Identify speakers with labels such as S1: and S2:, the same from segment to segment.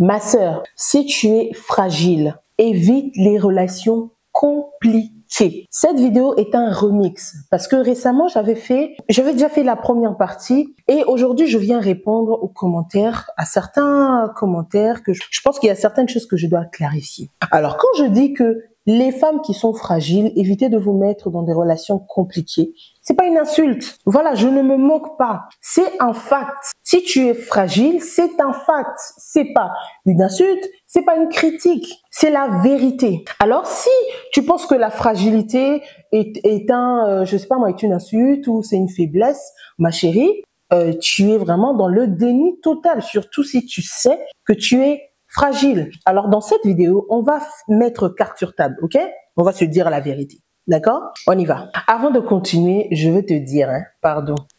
S1: Ma sœur, si tu es fragile, évite les relations compliquées. Cette vidéo est un remix parce que récemment, j'avais déjà fait la première partie et aujourd'hui, je viens répondre aux commentaires, à certains commentaires que je pense qu'il y a certaines choses que je dois clarifier. Alors, quand je dis que les femmes qui sont fragiles, évitez de vous mettre dans des relations compliquées. C'est pas une insulte. Voilà, je ne me moque pas. C'est un fact. Si tu es fragile, c'est un fact. C'est pas une insulte, c'est pas une critique. C'est la vérité. Alors, si tu penses que la fragilité est une insulte ou c'est une faiblesse, ma chérie, tu es vraiment dans le déni total, surtout si tu sais que tu es fragile. Alors, dans cette vidéo, on va mettre carte sur table, ok? On va se dire la vérité. D'accord? On y va. Avant de continuer, je veux te dire,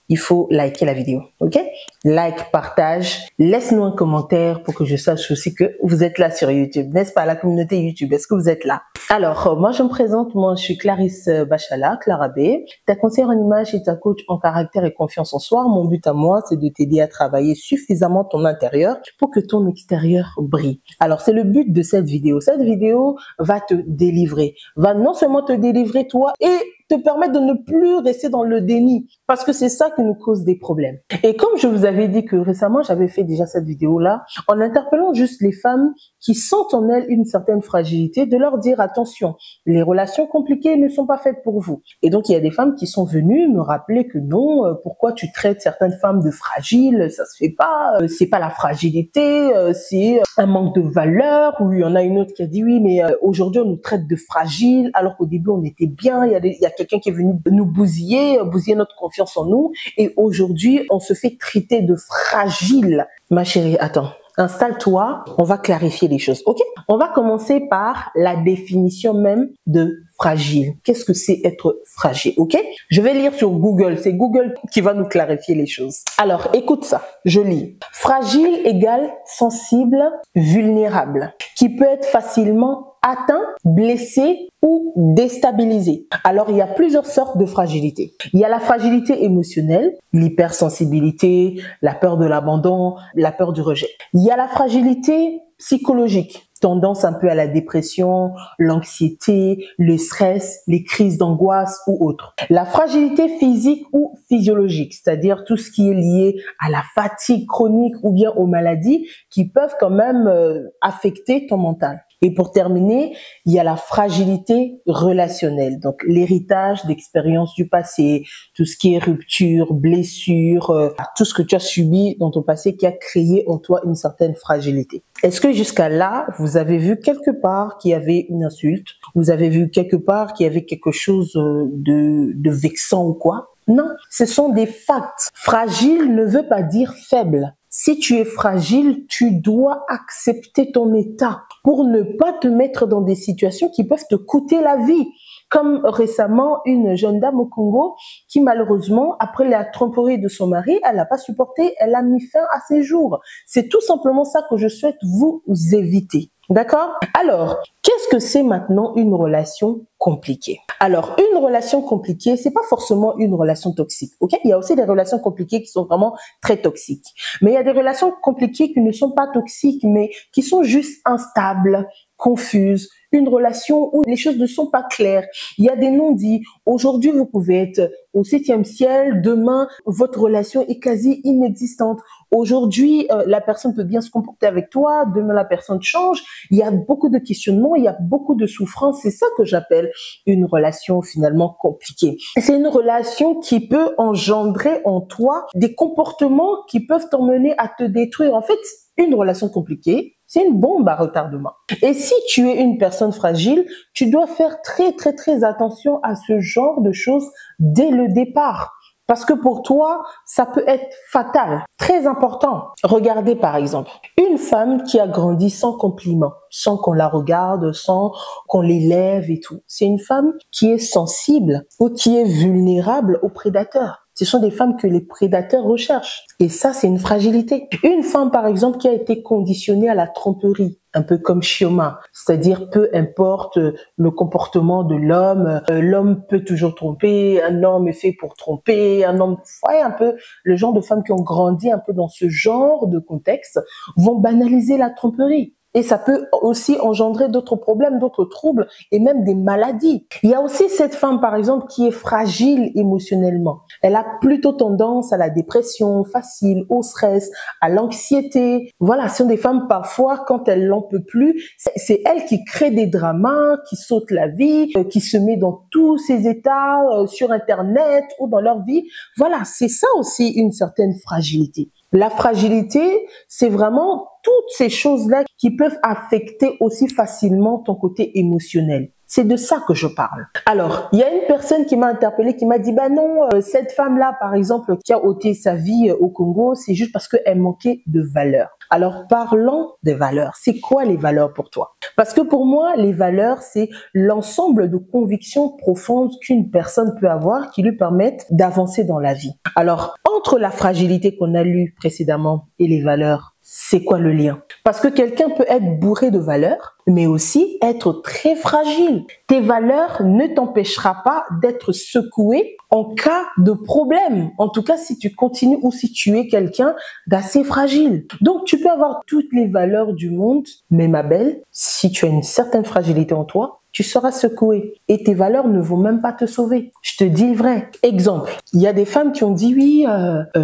S1: il faut liker la vidéo, ok? Like, partage, laisse-nous un commentaire pour que je sache aussi que vous êtes là sur YouTube. N'est-ce pas, la communauté YouTube? Est-ce que vous êtes là? Alors, moi, je me présente. Moi, je suis Clarisse Bachala, Clara B, ta conseillère en image et ta coach en caractère et confiance en soi. Mon but à moi, c'est de t'aider à travailler suffisamment ton intérieur pour que ton extérieur brille. Alors, c'est le but de cette vidéo. Cette vidéo va te délivrer, va non seulement te délivrer toi et te permettre de ne plus rester dans le déni parce que c'est ça qui nous cause des problèmes. Et comme je vous avais dit que récemment, j'avais fait déjà cette vidéo-là en interpellant juste les femmes qui sentent en elles une certaine fragilité, de leur dire attention, les relations compliquées ne sont pas faites pour vous. Et donc, il y a des femmes qui sont venues me rappeler que non, pourquoi tu traites certaines femmes de fragiles, ça se fait pas, c'est pas la fragilité, c'est un manque de valeur. Ou il y en a une autre qui a dit oui, mais aujourd'hui on nous traite de fragiles alors qu'au début on était bien, il y a quelqu'un qui est venu nous bousiller notre confiance en nous et aujourd'hui on se fait traiter de fragile. Ma chérie, attends. Installe-toi, on va clarifier les choses, ok? On va commencer par la définition même de fragile. Qu'est-ce que c'est être fragile, ok? Je vais lire sur Google, c'est Google qui va nous clarifier les choses. Alors, écoute ça, je lis. Fragile égale sensible, vulnérable, qui peut être facilement atteint, blessé ou déstabilisé. Alors, il y a plusieurs sortes de fragilité. Il y a la fragilité émotionnelle, l'hypersensibilité, la peur de l'abandon, la peur du rejet. Il y a la fragilité psychologique, tendance un peu à la dépression, l'anxiété, le stress, les crises d'angoisse ou autres. La fragilité physique ou physiologique, c'est-à-dire tout ce qui est lié à la fatigue chronique ou bien aux maladies qui peuvent quand même affecter ton mental. Et pour terminer, il y a la fragilité relationnelle, donc l'héritage d'expériences du passé, tout ce qui est rupture, blessure, tout ce que tu as subi dans ton passé qui a créé en toi une certaine fragilité. Est-ce que jusqu'à là, vous avez vu quelque part qu'il y avait une insulte? Vous avez vu quelque part qu'il y avait quelque chose de vexant ou quoi? Non, ce sont des facts. Fragile ne veut pas dire faible. Si tu es fragile, tu dois accepter ton état pour ne pas te mettre dans des situations qui peuvent te coûter la vie. Comme récemment, une jeune dame au Congo qui malheureusement, après la tromperie de son mari, elle n'a pas supporté, elle a mis fin à ses jours. C'est tout simplement ça que je souhaite vous éviter. D'accord? Alors, qu'est-ce que c'est maintenant une relation compliquée? Alors, une relation compliquée, c'est pas forcément une relation toxique, ok? Il y a aussi des relations compliquées qui sont vraiment très toxiques. Mais il y a des relations compliquées qui ne sont pas toxiques, mais qui sont juste instables, confuses, une relation où les choses ne sont pas claires. Il y a des non-dits. Aujourd'hui, vous pouvez être au 7e ciel. Demain, votre relation est quasi inexistante. Aujourd'hui, la personne peut bien se comporter avec toi. Demain, la personne change. Il y a beaucoup de questionnements. Il y a beaucoup de souffrance. C'est ça que j'appelle une relation finalement compliquée. C'est une relation qui peut engendrer en toi des comportements qui peuvent t'emmener à te détruire. En fait, une relation compliquée, c'est une bombe à retardement. Et si tu es une personne fragile, tu dois faire très attention à ce genre de choses dès le départ. Parce que pour toi, ça peut être fatal, très important. Regardez par exemple, une femme qui a grandi sans compliments, sans qu'on la regarde, sans qu'on l'élève et tout. C'est une femme qui est sensible ou qui est vulnérable aux prédateurs. Ce sont des femmes que les prédateurs recherchent. Et ça, c'est une fragilité. Une femme, par exemple, qui a été conditionnée à la tromperie, un peu comme Chioma, c'est-à-dire peu importe le comportement de l'homme, l'homme peut toujours tromper, un homme est fait pour tromper, un homme, ouais, un peu le genre de femmes qui ont grandi un peu dans ce genre de contexte vont banaliser la tromperie. Et ça peut aussi engendrer d'autres problèmes, d'autres troubles et même des maladies. Il y a aussi cette femme, par exemple, qui est fragile émotionnellement. Elle a plutôt tendance à la dépression facile, au stress, à l'anxiété. Voilà, ce sont des femmes, parfois, quand elles n'en peut plus, c'est elle qui crée des dramas, qui saute la vie, qui se met dans tous ces états sur Internet ou dans leur vie. Voilà, c'est ça aussi une certaine fragilité. La fragilité, c'est vraiment toutes ces choses-là qui peuvent affecter aussi facilement ton côté émotionnel. C'est de ça que je parle. Alors, il y a une personne qui m'a interpellée, qui m'a dit, bah non, cette femme-là, par exemple, qui a ôté sa vie au Congo, c'est juste parce qu'elle manquait de valeur. Alors, parlons des valeurs. C'est quoi les valeurs pour toi? Parce que pour moi, les valeurs, c'est l'ensemble de convictions profondes qu'une personne peut avoir qui lui permettent d'avancer dans la vie. Alors, entre la fragilité qu'on a lue précédemment et les valeurs, c'est quoi le lien? Parce que quelqu'un peut être bourré de valeurs, mais aussi être très fragile. Tes valeurs ne t'empêchera pas d'être secoué en cas de problème. En tout cas, si tu continues ou si tu es quelqu'un d'assez fragile. Donc, tu peux avoir toutes les valeurs du monde, mais ma belle, si tu as une certaine fragilité en toi, tu seras secoué et tes valeurs ne vont même pas te sauver. Je te dis le vrai. Exemple, il y a des femmes qui ont dit oui,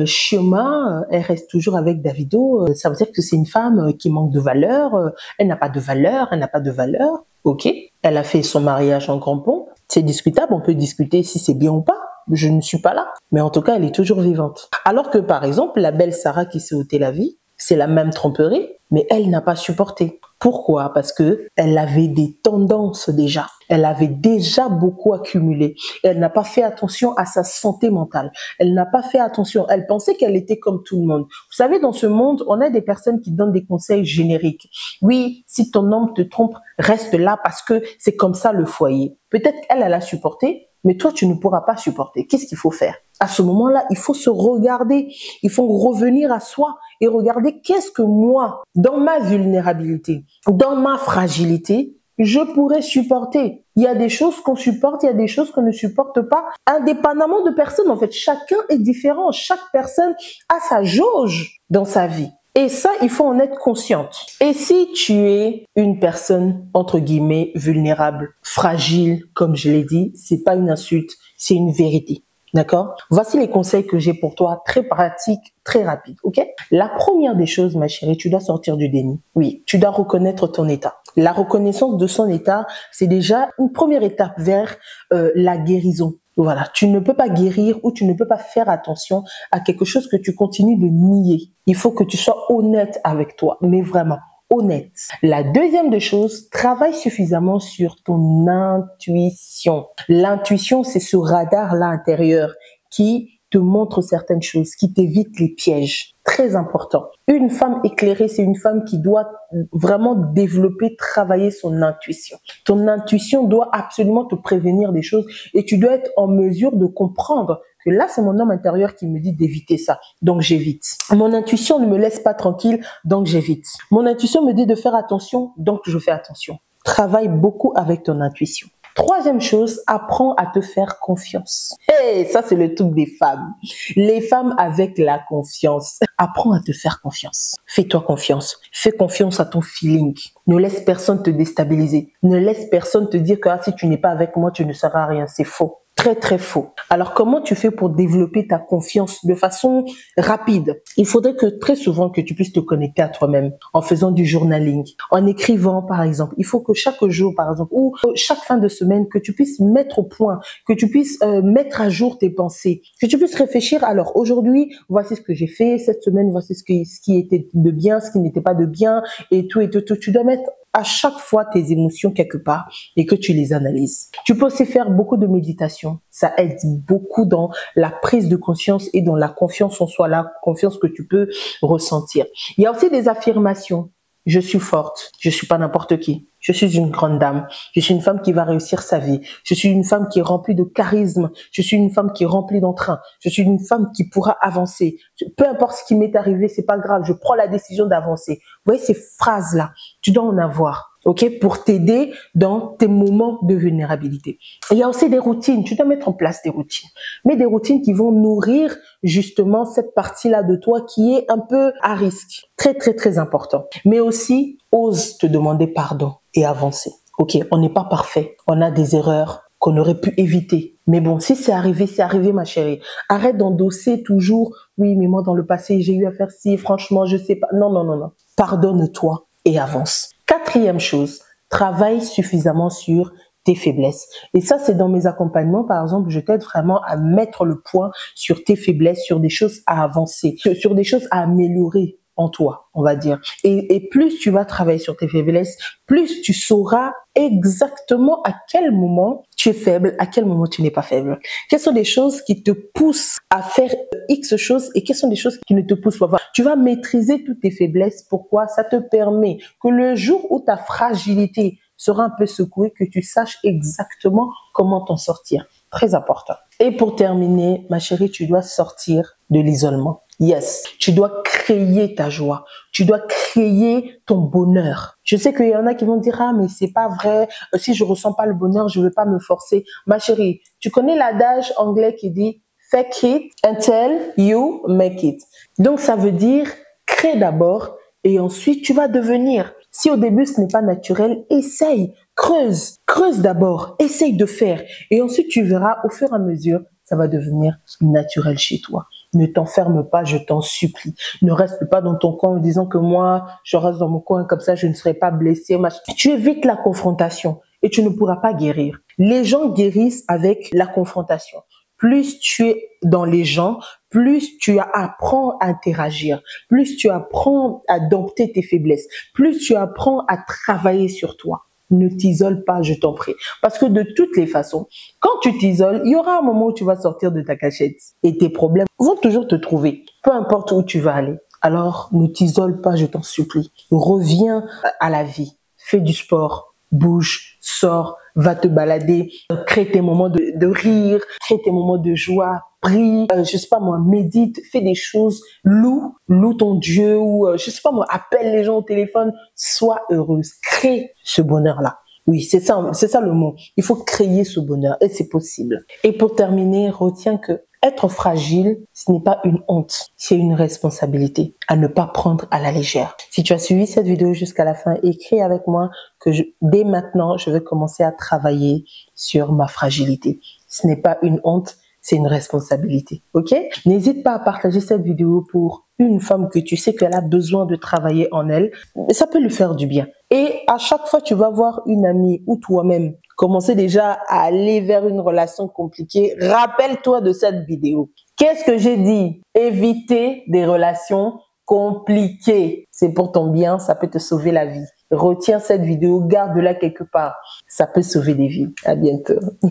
S1: Chioma, elle reste toujours avec Davido, ça veut dire que c'est une femme qui manque de valeur, elle n'a pas de valeur, elle n'a pas de valeur. Ok, elle a fait son mariage en grand pont, c'est discutable, on peut discuter si c'est bien ou pas. Je ne suis pas là, mais en tout cas, elle est toujours vivante. Alors que par exemple, la belle Sarah qui s'est ôté la vie, c'est la même tromperie, mais elle n'a pas supporté. Pourquoi? Parce que elle avait des tendances déjà. Elle avait déjà beaucoup accumulé. Elle n'a pas fait attention à sa santé mentale. Elle n'a pas fait attention. Elle pensait qu'elle était comme tout le monde. Vous savez, dans ce monde, on a des personnes qui donnent des conseils génériques. Oui, si ton homme te trompe, reste là parce que c'est comme ça le foyer. Peut-être qu'elle, elle a supporté, mais toi, tu ne pourras pas supporter. Qu'est-ce qu'il faut faire? À ce moment-là, il faut se regarder. Il faut revenir à soi et regarder qu'est-ce que moi, dans ma vulnérabilité, dans ma fragilité, je pourrais supporter. Il y a des choses qu'on supporte, il y a des choses qu'on ne supporte pas, indépendamment de personne. En fait, chacun est différent. Chaque personne a sa jauge dans sa vie. Et ça, il faut en être consciente. Et si tu es une personne, entre guillemets, vulnérable, fragile, comme je l'ai dit, c'est pas une insulte, c'est une vérité. D'accord? Voici les conseils que j'ai pour toi, très pratiques, très rapides, ok? La première des choses, ma chérie, tu dois sortir du déni. Oui, tu dois reconnaître ton état. La reconnaissance de son état, c'est déjà une première étape vers la guérison. Voilà, tu ne peux pas guérir ou tu ne peux pas faire attention à quelque chose que tu continues de nier. Il faut que tu sois honnête avec toi, mais vraiment honnête. La deuxième des choses, travaille suffisamment sur ton intuition. L'intuition, c'est ce radar-là intérieur qui te montre certaines choses, qui t'évite les pièges. Très important. Une femme éclairée, c'est une femme qui doit vraiment développer, travailler son intuition. Ton intuition doit absolument te prévenir des choses et tu dois être en mesure de comprendre que là, c'est mon homme intérieur qui me dit d'éviter ça. Donc, j'évite. Mon intuition ne me laisse pas tranquille, donc j'évite. Mon intuition me dit de faire attention, donc je fais attention. Travaille beaucoup avec ton intuition. Troisième chose, apprends à te faire confiance. Hey, ça c'est le truc des femmes. Les femmes avec la confiance. Apprends à te faire confiance. Fais-toi confiance. Fais confiance à ton feeling. Ne laisse personne te déstabiliser. Ne laisse personne te dire que si tu n'es pas avec moi, tu ne seras rien. C'est faux. Très, très faux. Alors, comment tu fais pour développer ta confiance de façon rapide? Il faudrait que très souvent que tu puisses te connecter à toi-même en faisant du journaling, en écrivant, par exemple. Il faut que chaque jour, par exemple, ou chaque fin de semaine, que tu puisses mettre au point, que tu puisses mettre à jour tes pensées, que tu puisses réfléchir. Alors, aujourd'hui, voici ce que j'ai fait. Cette semaine, voici ce qui était de bien, ce qui n'était pas de bien, et tout, et tout. Tu dois mettre à chaque fois tes émotions quelque part et que tu les analyses. Tu peux aussi faire beaucoup de méditation. Ça aide beaucoup dans la prise de conscience et dans la confiance en soi, la confiance que tu peux ressentir. Il y a aussi des affirmations. Je suis forte. Je suis pas n'importe qui. Je suis une grande dame. Je suis une femme qui va réussir sa vie. Je suis une femme qui est remplie de charisme. Je suis une femme qui est remplie d'entrain. Je suis une femme qui pourra avancer. Peu importe ce qui m'est arrivé, c'est pas grave. Je prends la décision d'avancer. Vous voyez ces phrases-là, tu dois en avoir, ok, pour t'aider dans tes moments de vulnérabilité. Il y a aussi des routines. Tu dois mettre en place des routines, mais des routines qui vont nourrir justement cette partie-là de toi qui est un peu à risque. Très, très, très important. Mais aussi, ose te demander pardon et avancer. Ok, on n'est pas parfait. On a des erreurs qu'on aurait pu éviter. Mais bon, si c'est arrivé, ma chérie. Arrête d'endosser toujours, oui, mais moi, dans le passé, j'ai eu à faire ci, franchement, je sais pas. Non, non, non, non. Pardonne-toi et avance. Quatrième chose, travaille suffisamment sur tes faiblesses. Et ça, c'est dans mes accompagnements, par exemple, je t'aide vraiment à mettre le point sur tes faiblesses, sur des choses à avancer, sur des choses à améliorer en toi, on va dire. Et plus tu vas travailler sur tes faiblesses, plus tu sauras exactement à quel moment tu es faible, à quel moment tu n'es pas faible. Quelles sont les choses qui te poussent à faire X choses et quelles sont les choses qui ne te poussent pas. Tu vas maîtriser toutes tes faiblesses. Pourquoi? Ça te permet que le jour où ta fragilité sera un peu secouée, que tu saches exactement comment t'en sortir. Très important. Et pour terminer, ma chérie, tu dois sortir de l'isolement. Yes, tu dois créer ta joie. Tu dois créer ton bonheur. Je sais qu'il y en a qui vont dire, ah, mais c'est pas vrai. Si je ressens pas le bonheur, je veux pas me forcer. Ma chérie, tu connais l'adage anglais qui dit, fake it until you make it. Donc, ça veut dire, crée d'abord et ensuite tu vas devenir. Si au début ce n'est pas naturel, essaye, creuse d'abord, essaye de faire. Et ensuite tu verras au fur et à mesure, ça va devenir naturel chez toi. Ne t'enferme pas, je t'en supplie. Ne reste pas dans ton coin en disant que moi, je reste dans mon coin comme ça, je ne serai pas blessée. Tu évites la confrontation et tu ne pourras pas guérir. Les gens guérissent avec la confrontation. Plus tu es dans les gens, plus tu apprends à interagir, plus tu apprends à dompter tes faiblesses, plus tu apprends à travailler sur toi. Ne t'isole pas, je t'en prie. Parce que de toutes les façons, quand tu t'isoles, il y aura un moment où tu vas sortir de ta cachette et tes problèmes vont toujours te trouver, peu importe où tu vas aller. Alors, ne t'isole pas, je t'en supplie. Reviens à la vie, fais du sport, bouge, sors, va te balader, crée tes moments de rire, crée tes moments de joie, prie, je sais pas moi, médite, fais des choses, loue ton Dieu ou je sais pas moi, appelle les gens au téléphone, sois heureuse, crée ce bonheur-là. Oui, c'est ça le mot. Il faut créer ce bonheur et c'est possible. Et pour terminer, retiens que être fragile, ce n'est pas une honte, c'est une responsabilité à ne pas prendre à la légère. Si tu as suivi cette vidéo jusqu'à la fin, écris avec moi que dès maintenant, je vais commencer à travailler sur ma fragilité. Ce n'est pas une honte, c'est une responsabilité, ok? N'hésite pas à partager cette vidéo pour une femme que tu sais qu'elle a besoin de travailler en elle. Ça peut lui faire du bien. Et à chaque fois, tu vas voir une amie ou toi-même commencer déjà à aller vers une relation compliquée, rappelle-toi de cette vidéo. Qu'est-ce que j'ai dit? Éviter des relations compliquées. C'est pour ton bien, ça peut te sauver la vie. Retiens cette vidéo, garde-la quelque part. Ça peut sauver des vies. À bientôt.